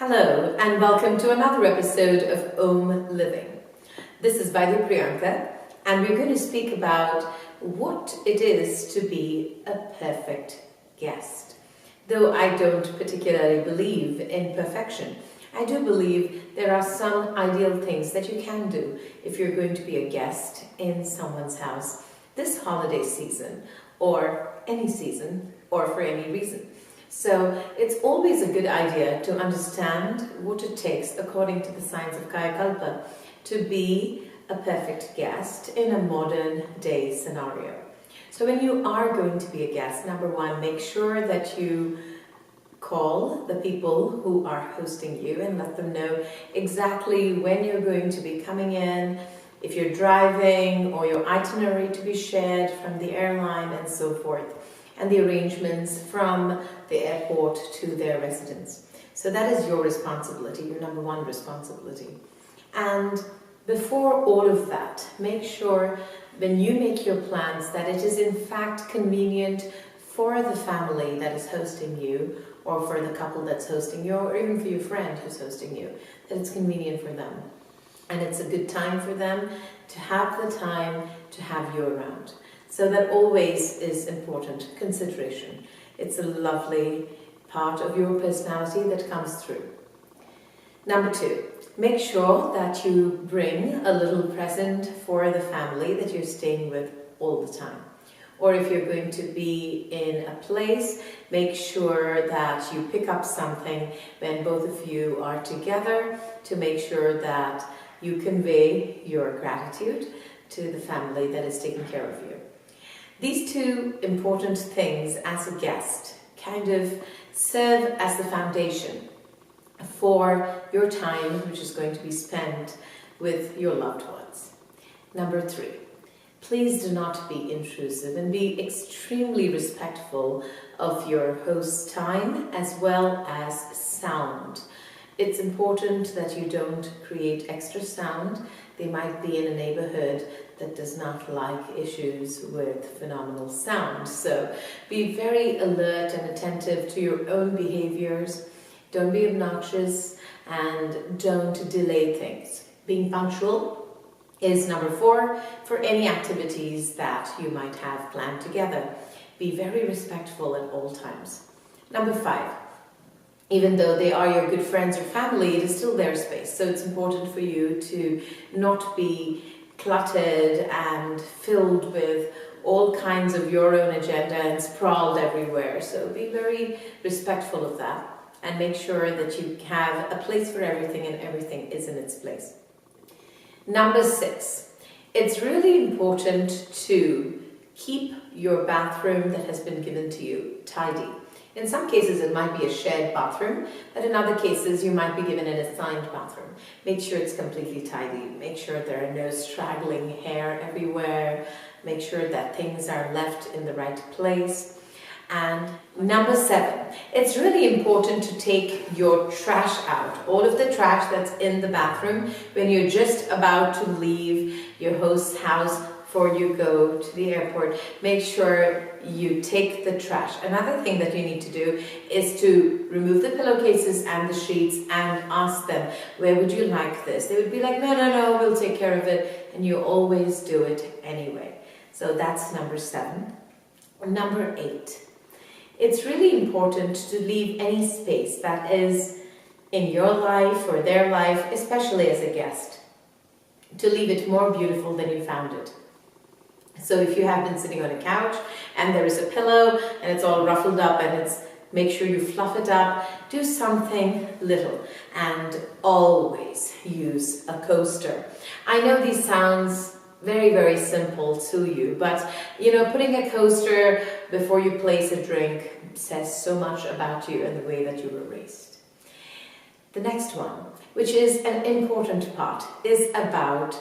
Hello and welcome to another episode of AUMliving. This is Vaidya Priyanka and we're going to speak about what it is to be a perfect guest. Though I don't particularly believe in perfection, I do believe there are some ideal things that you can do if you're going to be a guest in someone's house this holiday season or any season or for any reason. So it's always a good idea to understand what it takes according to the science of Kaya Kalpa to be a perfect guest in a modern day scenario. So when you are going to be a guest, number one, make sure that you call the people who are hosting you and let them know exactly when you're going to be coming in, if you're driving or your itinerary to be shared from the airline and so forth, and the arrangements from the airport to their residence. So that is your responsibility, your number one responsibility. And before all of that, make sure when you make your plans that it is in fact convenient for the family that is hosting you, or for the couple that's hosting you, or even for your friend who's hosting you, that it's convenient for them. And it's a good time for them to have the time to have you around. So that always is important consideration. It's a lovely part of your personality that comes through. Number two, make sure that you bring a little present for the family that you're staying with all the time. Or if you're going to be in a place, make sure that you pick up something when both of you are together to make sure that you convey your gratitude to the family that is taking care of you. These two important things as a guest kind of serve as the foundation for your time, which is going to be spent with your loved ones. Number three, please do not be intrusive and be extremely respectful of your host's time as well as sound. It's important that you don't create extra sound. They might be in a neighborhood that does not like issues with phenomenal sound. So be very alert and attentive to your own behaviors. Don't be obnoxious and don't delay things. Being punctual is number four for any activities that you might have planned together. Be very respectful at all times. Number five, even though they are your good friends or family, it is still their space. So it's important for you to not be cluttered and filled with all kinds of your own agenda and sprawled everywhere. So be very respectful of that and make sure that you have a place for everything and everything is in its place. Number six, it's really important to keep your bathroom that has been given to you tidy. In some cases, it might be a shared bathroom, but in other cases, you might be given an assigned bathroom. Make sure it's completely tidy. Make sure there are no straggling hair everywhere. Make sure that things are left in the right place. And number seven, it's really important to take your trash out. All of the trash that's in the bathroom when you're just about to leave your host's house before you go to the airport. Make sure you take the trash. Another thing that you need to do is to remove the pillowcases and the sheets and ask them, where would you like this? They would be like, no, we'll take care of it. And you always do it anyway. So that's number seven. Number eight, it's really important to leave any space that is in your life or their life, especially as a guest, to leave it more beautiful than you found it. So if you have been sitting on a couch and there is a pillow and it's all ruffled up and make sure you fluff it up, do something little and always use a coaster. I know these sounds very, very simple to you, but putting a coaster before you place a drink says so much about you and the way that you were raised. The next one, which is an important part, is about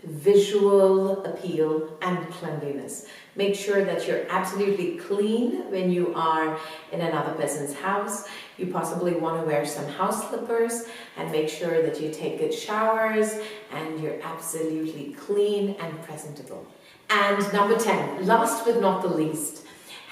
visual appeal and cleanliness. Make sure that you're absolutely clean when you are in another person's house. You possibly want to wear some house slippers and make sure that you take good showers and you're absolutely clean and presentable. And number 10, last but not the least,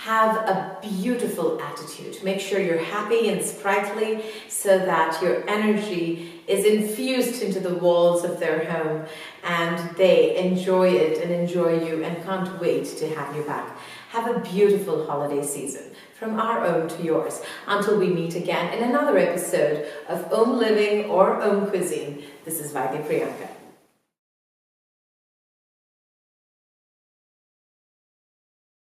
Have a beautiful attitude. Make sure you're happy and sprightly so that your energy is infused into the walls of their home and they enjoy it and enjoy you and can't wait to have you back. Have a beautiful holiday season from our own to yours. Until we meet again in another episode of AUMliving or AUM Cuisine, this is Vaidya Priyanka.